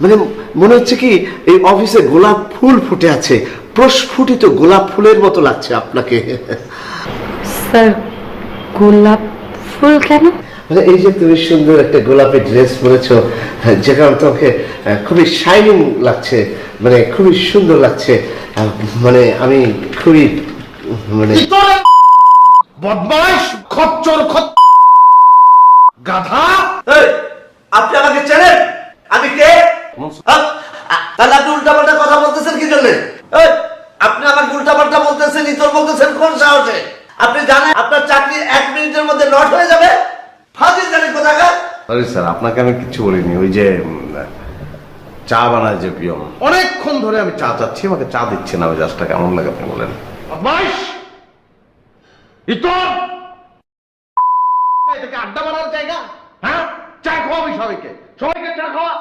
মানে মনে হচ্ছে কি এই অফিসে গোলাপ ফুল ফুটে আছে, প্রস্ফুটিত গোলাপ ফুলের মতো লাগছে আপনাকে। স্যার গোলাপ ফুল কেন? মানে এই যে তুমি সুন্দর একটা গোলাপি ড্রেস পরেছো, যে কারণে তোমাকে খুবই শাইনিং লাগছে, মানে খুবই সুন্দর লাগছে। মানে আমি খুবই মানে বদমাইশ, খচ্চর গাধা। আপনি আমাকে চেনেন? আমি কে? তাহলে আপনি উল্টাপাল্টা কথা বলতেছেন কি জন্য? আপনি আমাকে উল্টাপাল্টা বলতেছেন, ইতর বলতেছেন কোন সাহসে? আপনি জানেন আপনার চাকরি 1 মিনিটের মধ্যে নট হয়ে যাবে? ফাজিল জানেন কোথাকার। সরি স্যার, আপনাকে আমি কিছু বলিনি। ওই যে চা বানায় যে পিয়ন, অনেকক্ষণ ধরে আমি চা চাচ্ছি, আমাকে চা দিচ্ছে না। মেজাজটা কেমন লাগে আপনি বলেন? বদমাইশ, ইতর, এটা কি আড্ডা মারার জায়গা? হ্যাঁ, চা খাওয়াবি সবাইকে, সবাইকে চা খাওয়া।